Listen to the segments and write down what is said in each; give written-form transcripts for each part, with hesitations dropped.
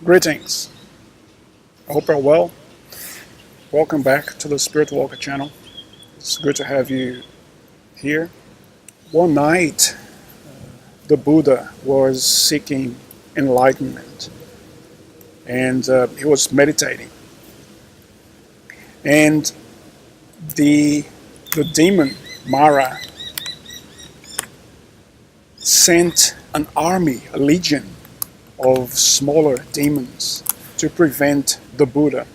Greetings. I hope you're well. Welcome back to the Spirit Walker channel. It's good to have you here. One night, the Buddha was seeking enlightenment and he was meditating. And the demon, Maura, sent an army, a legion of smaller demons to prevent the Buddha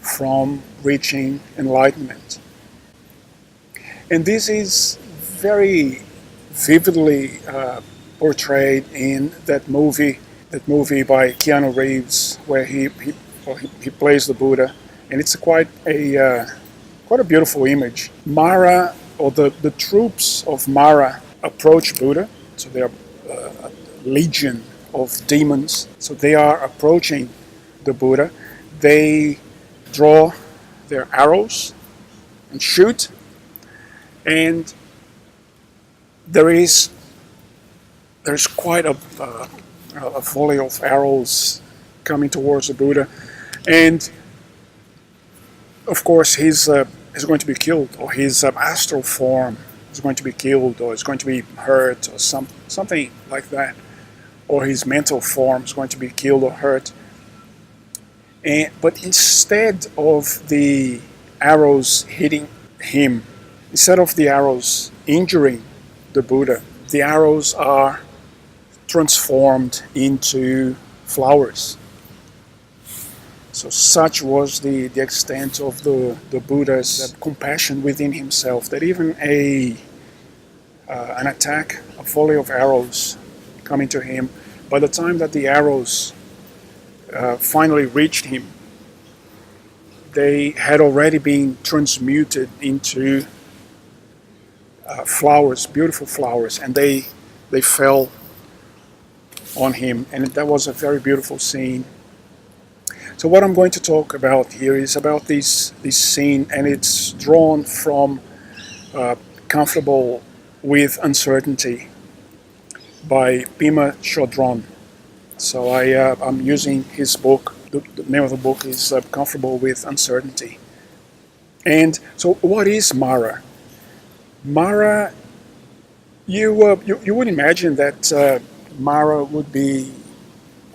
from reaching enlightenment. And this is very vividly portrayed in that movie by Keanu Reeves, where he plays the Buddha, and it's quite a beautiful image. Maura, or the troops of Maura, approach Buddha, so they are a legion of demons. So they are approaching the Buddha. They draw their arrows and shoot, and there's quite a volley of arrows coming towards the Buddha, and of course he's going to be killed, or his astral form is going to be killed, or is going to be hurt, or something like that, or his mental form is going to be killed or hurt. But instead of the arrows hitting him, instead of the arrows injuring the Buddha, the arrows are transformed into flowers. So such was the extent of the Buddha's compassion within himself, that even an attack, a volley of arrows coming to him, by the time that the arrows finally reached him, they had already been transmuted into flowers, beautiful flowers, and they fell on him, and that was a very beautiful scene. So what I'm going to talk about here is about this scene, and it's drawn from Comfortable with Uncertainty by Pema Chodron. So I'm using his book. The name of the book is Comfortable with Uncertainty. And so what is Maura? Maura, you would imagine that Maura would be,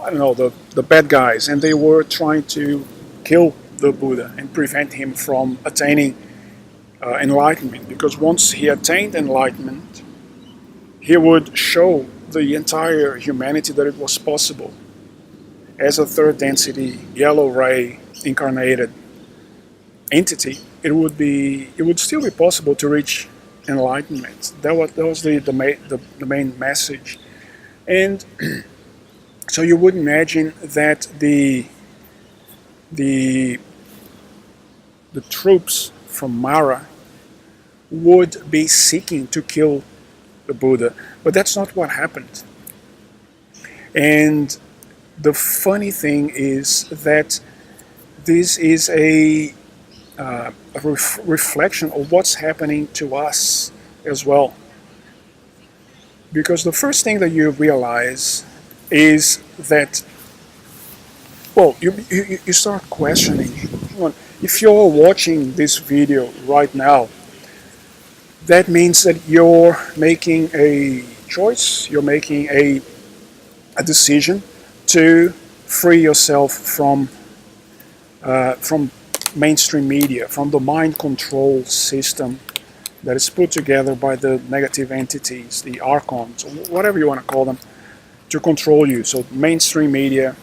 I don't know, the bad guys, and they were trying to kill the Buddha and prevent him from attaining enlightenment, because once he attained enlightenment, he would show the entire humanity that it was possible, as a third density yellow ray incarnated entity, it would still be possible to reach enlightenment. That was the main message. And so you would imagine that the troops from Maura would be seeking to kill the Buddha, but that's not what happened. And the funny thing is that this is a reflection of what's happening to us as well. Because the first thing that you realize is that, well, you start questioning. If you're watching this video right now, that means that you're making a choice, you're making a decision to free yourself from mainstream media, from the mind control system that is put together by the negative entities, the Archons, or whatever you want to call them, to control you. So mainstream media,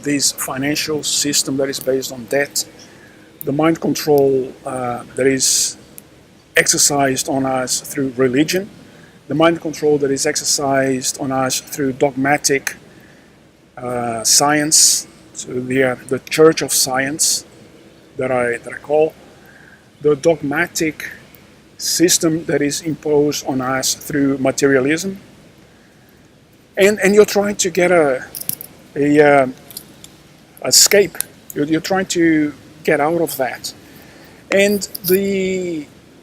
this financial system that is based on debt, the mind control that is exercised on us through religion, the mind control that is exercised on us through dogmatic science, so the Church of Science that I call, the dogmatic system that is imposed on us through materialism, and you're trying to get a escape. You're trying to get out of that, and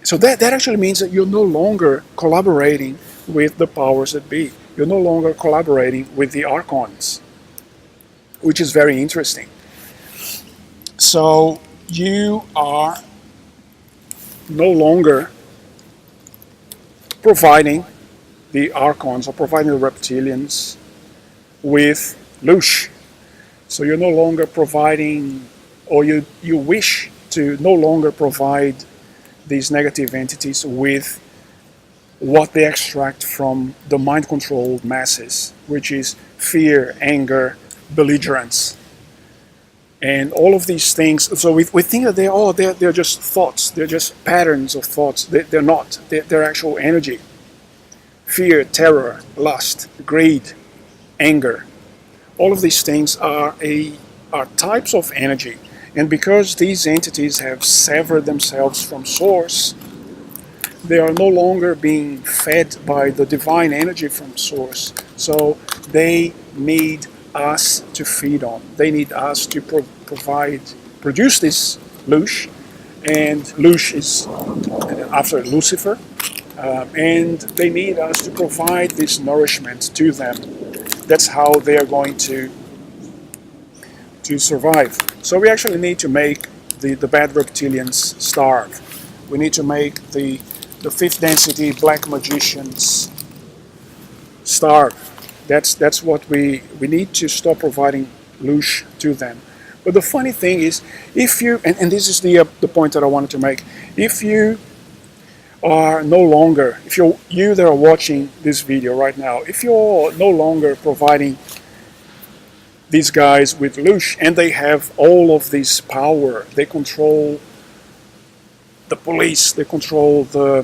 so that actually means that you're no longer collaborating with the powers that be. You're no longer collaborating with the Archons. which is very interesting. So you are no longer providing the Archons or providing the reptilians with loosh. So you're no longer providing, or you wish to no longer provide these negative entities with what they extract from the mind-controlled masses, which is fear, anger, belligerence, and all of these things. So we think that they're just thoughts, they're just patterns of thoughts. They're not. They're actual energy. Fear, terror, lust, greed, anger. All of these things are types of energy. And because these entities have severed themselves from source, they are no longer being fed by the divine energy from source. So they need us to feed on. They need us to produce this loosh. And loosh is after Lucifer. And they need us to provide this nourishment to them. That's how they are going to survive. So we actually need to make the bad reptilians starve. We need to make the fifth density black magicians starve. That's what we need to stop providing loosh to them. But the funny thing is, if you, and this is the point that I wanted to make, if you are no longer, if you that are watching this video right now, if you're no longer providing these guys with loosh, and they have all of this power, they control the police, they control the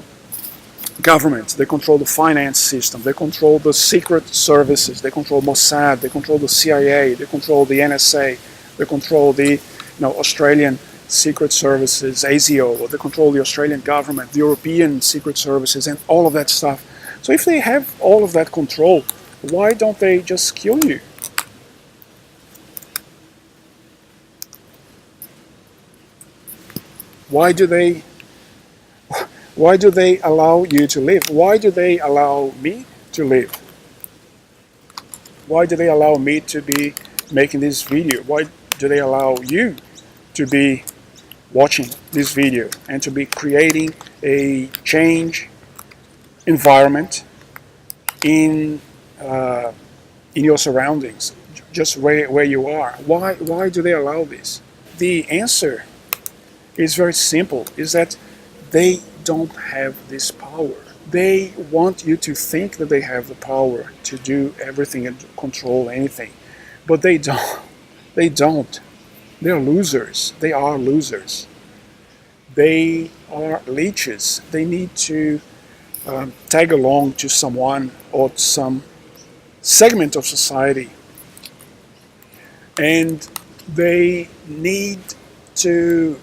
government, they control the finance system, they control the secret services, they control Mossad, they control the CIA, they control the NSA, they control the Australian secret services, ASIO, they control the Australian government, the European secret services, and all of that stuff. So if they have all of that control, why don't they just kill you? Why do they allow you to live? Why do they allow me to live? Why do they allow me to be making this video? Why do they allow you to be watching this video and to be creating a change environment in your surroundings, just where you are? Why do they allow this? The answer is very simple, is that they don't have this power. They want you to think that they have the power to do everything and control anything, but they don't. They don't. They're losers. They are losers. They are leeches. They need to tag along to someone or some segment of society, and they need to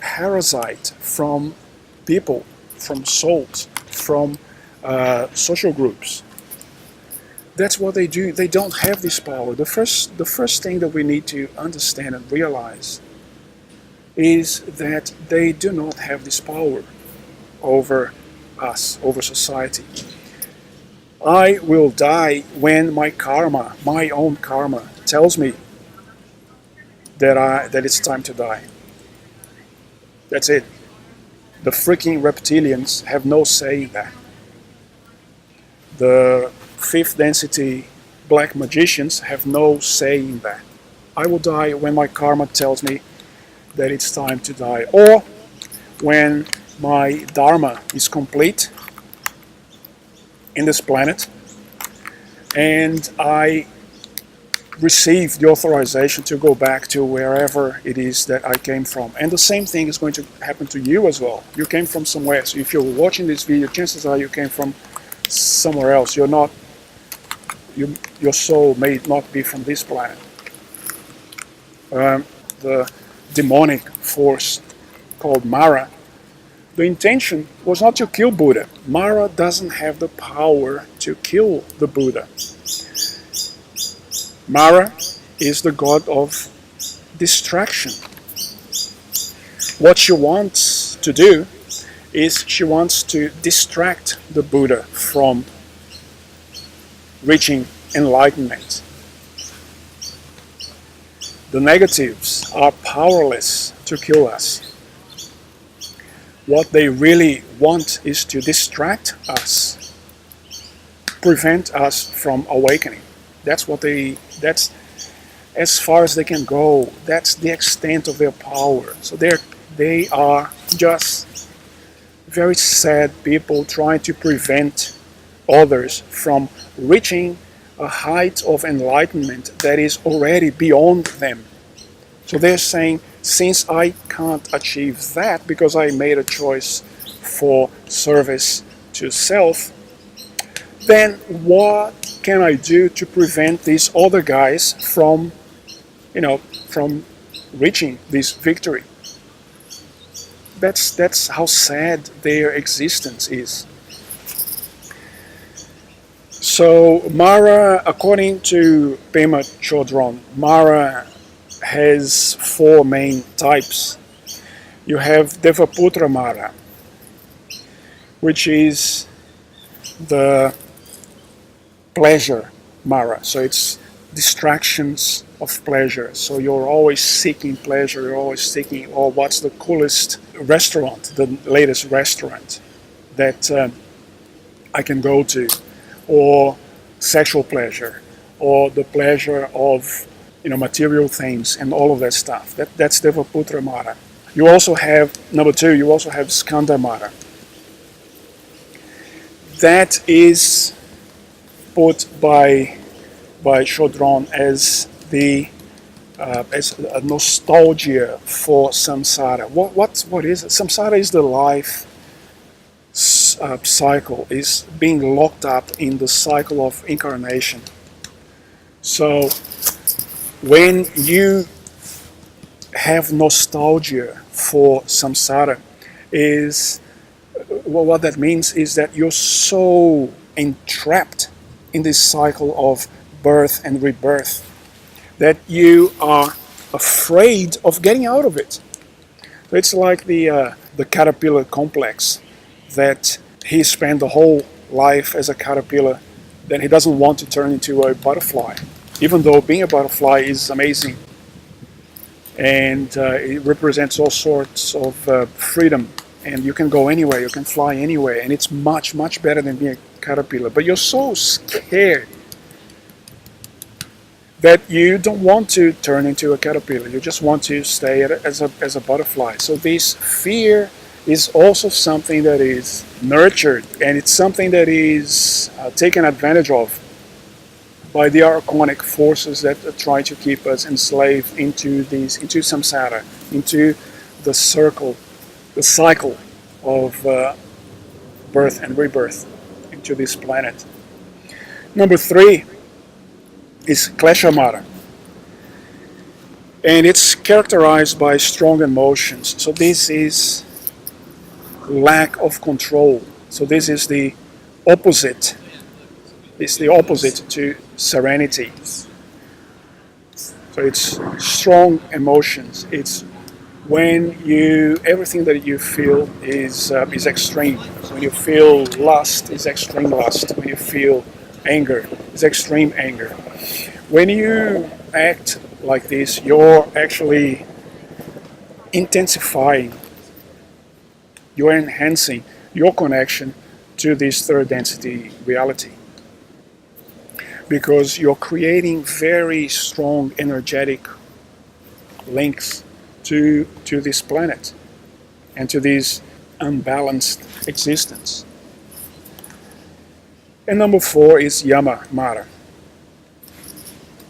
parasite from people, from souls, from social groups. That's what they do. They don't have this power. The first thing that we need to understand and realize is that they do not have this power over us, over society. I will die when my karma, my own karma, tells me that it's time to die. That's it. The freaking reptilians have no say in that. The fifth density black magicians have no say in that. I will die when my karma tells me that it's time to die, or when my dharma is complete in this planet and I receive the authorization to go back to wherever it is that I came from. And the same thing is going to happen to you as well. You came from somewhere. So if you're watching this video, chances are you came from somewhere else. You're not, your soul may not be from this planet. The demonic force called Maura, the intention was not to kill Buddha. Maura doesn't have the power to kill the Buddha. Maura is the god of distraction. What she wants to do is she wants to distract the Buddha from reaching enlightenment. The negatives are powerless to kill us. What they really want is to distract us, prevent us from awakening. That's as far as they can go. That's the extent of their power. So they are just very sad people trying to prevent others from reaching a height of enlightenment that is already beyond them. So they're saying, since I can't achieve that because I made a choice for service to self, then what can I do to prevent these other guys from reaching this victory? That's how sad their existence is. So Maura, according to Pema Chodron, Maura has four main types. You have Devaputra Mara, which is the pleasure Mara. So it's distractions of pleasure. So you're always seeking pleasure. You're always seeking, oh, what's the coolest restaurant, the latest restaurant that I can go to, or sexual pleasure, or the pleasure of material things and all of that stuff. That's Devaputra Mara. You also have number two. You also have Skanda Mara. That is put by Chodron as as a nostalgia for samsara. What is it? Samsara is the life cycle, is being locked up in the cycle of incarnation. So when you have nostalgia for samsara, is what that means is that you're so entrapped in this cycle of birth and rebirth that you are afraid of getting out of it. So it's like the caterpillar complex, that he spent the whole life as a caterpillar, then he doesn't want to turn into a butterfly, even though being a butterfly is amazing and it represents all sorts of freedom, and you can go anywhere, you can fly anywhere, and it's much, much better than being a caterpillar. But you're so scared that you don't want to turn into a caterpillar. You just want to stay as a butterfly. So this fear is also something that is nurtured, and it's something that is taken advantage of by the archonic forces that try to keep us enslaved into samsara, into the cycle of birth and rebirth into this planet. Number three is Kleshamara, and it's characterized by strong emotions. So this is lack of control. So this is the opposite. It's the opposite to serenity. So it's strong emotions. It's when everything that you feel is extreme. When you feel lust, it's extreme lust. When you feel anger, it's extreme anger. When you act like this, you're actually intensifying, you're enhancing your connection to this third density reality, because you're creating very strong energetic links to this planet and to this unbalanced existence. And number four is Yama Mara,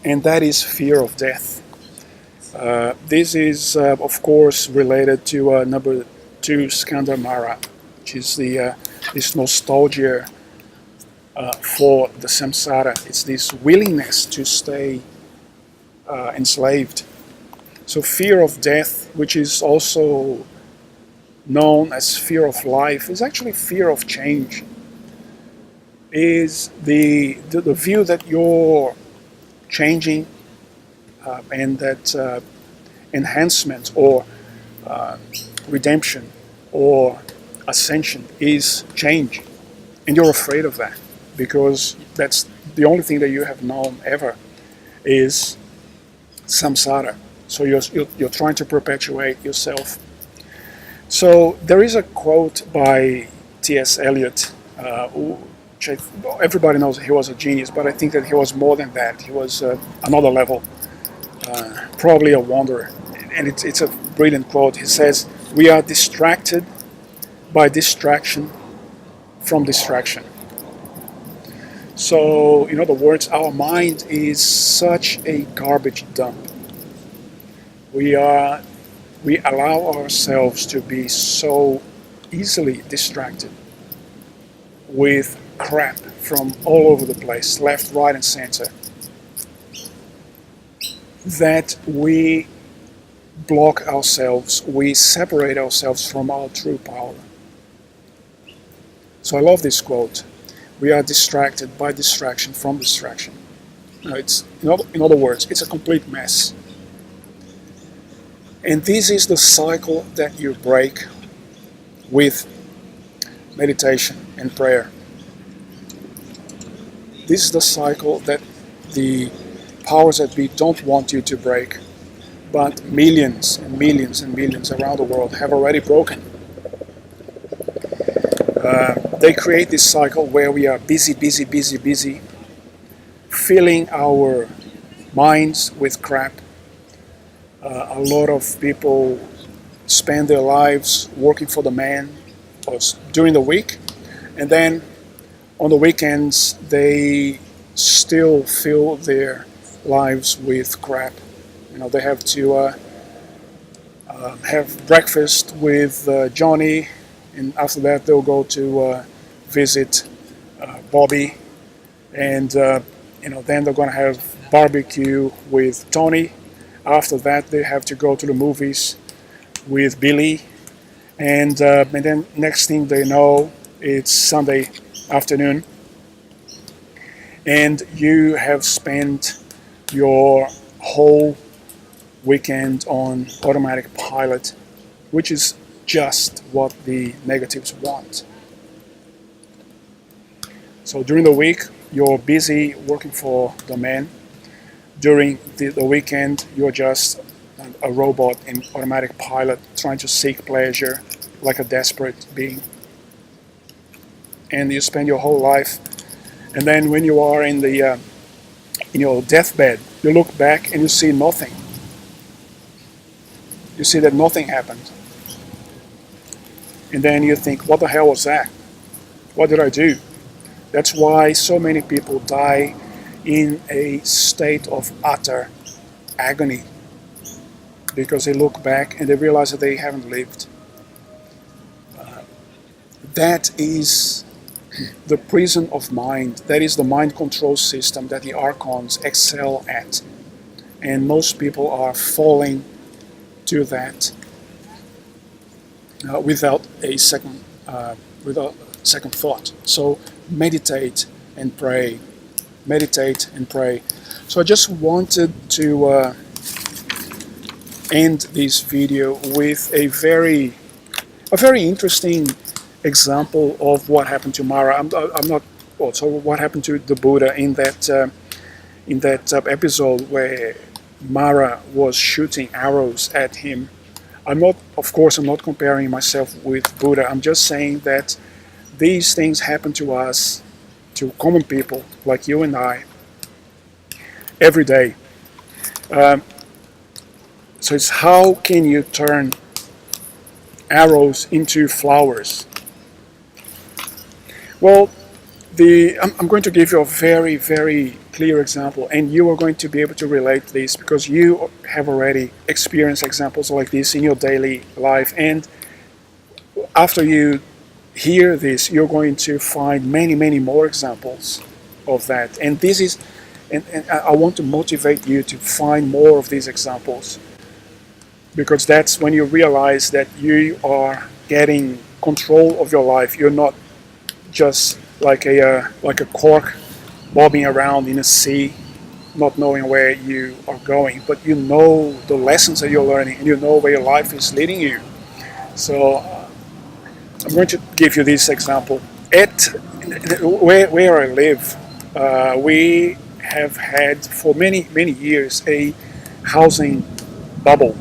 and that is fear of death. This is, of course, related to number two, Skanda Mara, which is this nostalgia for the samsara. It's this willingness to stay enslaved. So fear of death, which is also known as fear of life, is actually fear of change. Is the view that you're changing and that enhancement or redemption or ascension is change, and you're afraid of that because that's the only thing that you have known ever is samsara. So you're trying to perpetuate yourself. So there is a quote by T.S. Eliot, which everybody knows he was a genius, but I think that he was more than that. He was another level, probably a wanderer. And it's a brilliant quote. He says, "We are distracted by distraction from distraction." So, in other words, our mind is such a garbage dump. We allow ourselves to be so easily distracted with crap from all over the place, left, right, and center, that we block ourselves, we separate ourselves from our true power. So I love this quote. We are distracted by distraction from distraction. It's, in other words, it's a complete mess. And this is the cycle that you break with meditation and prayer. This is the cycle that the powers that be don't want you to break, but millions and millions and millions around the world have already broken. They create this cycle where we are busy, busy, busy, busy, filling our minds with crap. A lot of people spend their lives working for the man during the week, and then on the weekends they still fill their lives with crap. They have to have breakfast with Johnny, and after that they'll go to visit Bobby, and then they're going to have barbecue with Tony. After that, they have to go to the movies with Billy, and then next thing they know, it's Sunday afternoon, and you have spent your whole weekend on automatic pilot, which is just what the negatives want. So during the week, you're busy working for the man. During the weekend, you're just a robot in automatic pilot trying to seek pleasure like a desperate being. And you spend your whole life, and then when you are in your deathbed, you look back and you see nothing. You see that nothing happened. And then you think, what the hell was that? What did I do? That's why so many people die in a state of utter agony, because they look back and they realize that they haven't lived. That is the prison of mind. That is the mind control system that the Archons excel at. And most people are falling to that without a second thought. So meditate and pray. Meditate and pray. So I just wanted to end this video with a very interesting example of what happened to Maura. I'm not. Also, what happened to the Buddha in that episode where Maura was shooting arrows at him. I'm not comparing myself with Buddha. I'm just saying that these things happen to us, to common people like you and I, every day. So it's how can you turn arrows into flowers? Well, I'm going to give you a very, very clear example, and you are going to be able to relate to this because you have already experienced examples like this in your daily life. And after you hear this, you're going to find many, many more examples of that. And this is, and I want to motivate you to find more of these examples, because that's when you realize that you are getting control of your life. You're not just like a cork bobbing around in a sea, not knowing where you are going, but you know the lessons that you're learning, and you know where your life is leading you. So I'm going to give you this example. Where I live, we have had for many years a housing bubble.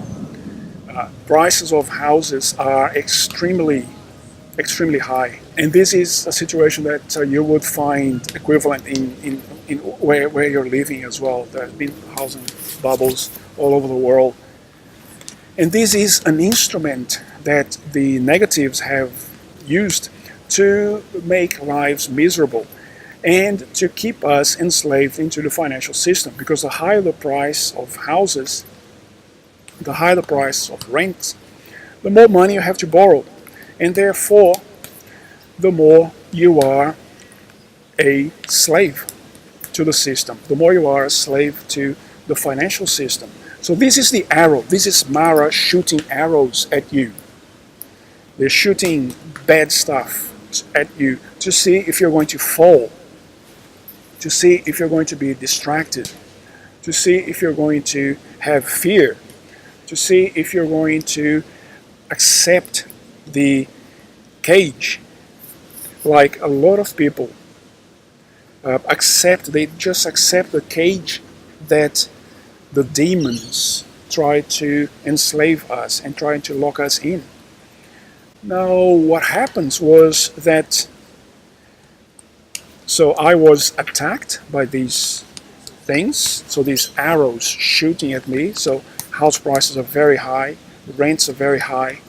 Prices of houses are extremely high, and this is a situation that you would find equivalent in where you're living as well. There have been housing bubbles all over the world, and this is an instrument that the negatives have used to make lives miserable and to keep us enslaved into the financial system, because the higher the price of houses, the higher the price of rent, the more money you have to borrow, and therefore the more you are a slave to the system, the more you are a slave to the financial system. So this is the arrow. This is Maura shooting arrows at you. They're shooting bad stuff at you to see if you're going to fall, to see if you're going to be distracted, to see if you're going to have fear, to see if you're going to accept the cage, like a lot of people they just accept the cage that the demons try to enslave us and try to lock us in. Now, what happens was that, so I was attacked by these things, so these arrows shooting at me. So house prices are very high, rents are very high,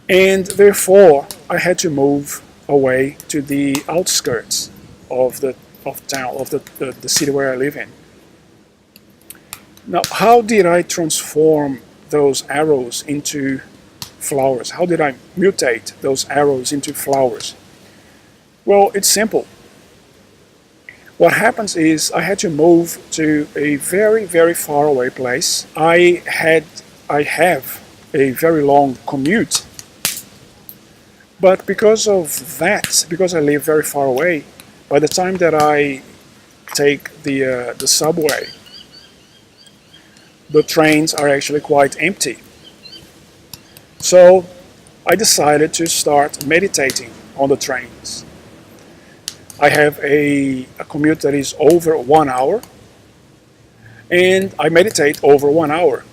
and therefore I had to move away to the outskirts of the town, of the city where I live in. Now, how did I transform those arrows into flowers? How did I mutate those arrows into flowers? Well, it's simple. What happens is I had to move to a very, very far away place. I have a very long commute. But because of that, because I live very far away, by the time that I take the subway, the trains are actually quite empty. So I decided to start meditating on the trains. I have a commute that is over 1 hour, and I meditate over 1 hour.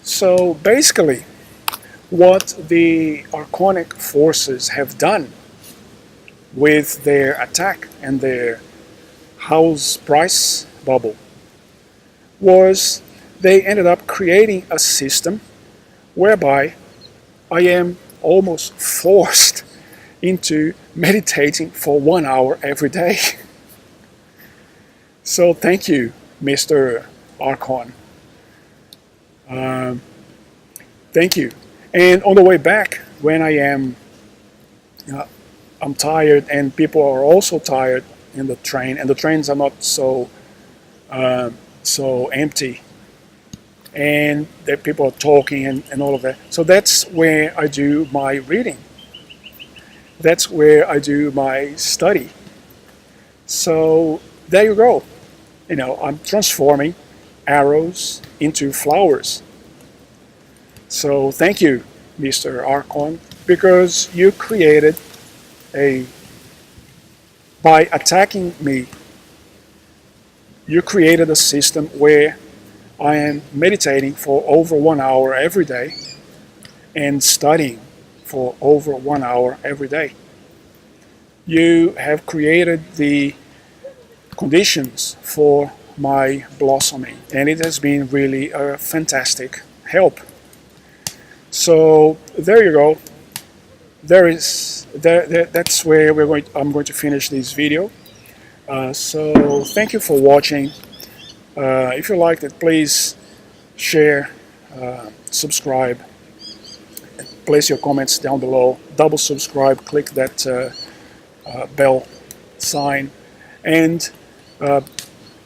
So basically, what the Archonic forces have done with their attack and their house price bubble was they ended up creating a system whereby I am almost forced into meditating for 1 hour every day. So thank you, Mr. Archon. Thank you. And on the way back, when I'm tired, and people are also tired in the train, and the trains are not so empty, and that people are talking and all of that. So that's where I do my reading. That's where I do my study. So there you go. You know, I'm transforming arrows into flowers. So thank you, Mr. Archon, because you created by attacking me, you created a system where I am meditating for over 1 hour every day and studying for over 1 hour every day. You have created the conditions for my blossoming, and it has been really a fantastic help. So there you go. That's where I'm going to finish this video. So thank you for watching. If you liked it, please share, subscribe, place your comments down below, double subscribe, click that bell sign, and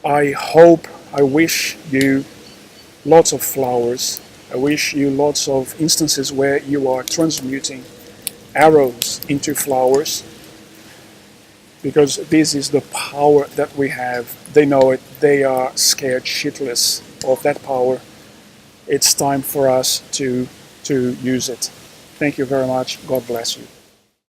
I wish you lots of flowers. I wish you lots of instances where you are transmuting arrows into flowers, because this is the power that we have. They know it. They are scared shitless of that power. It's time for us to use it. Thank you very much. God bless you.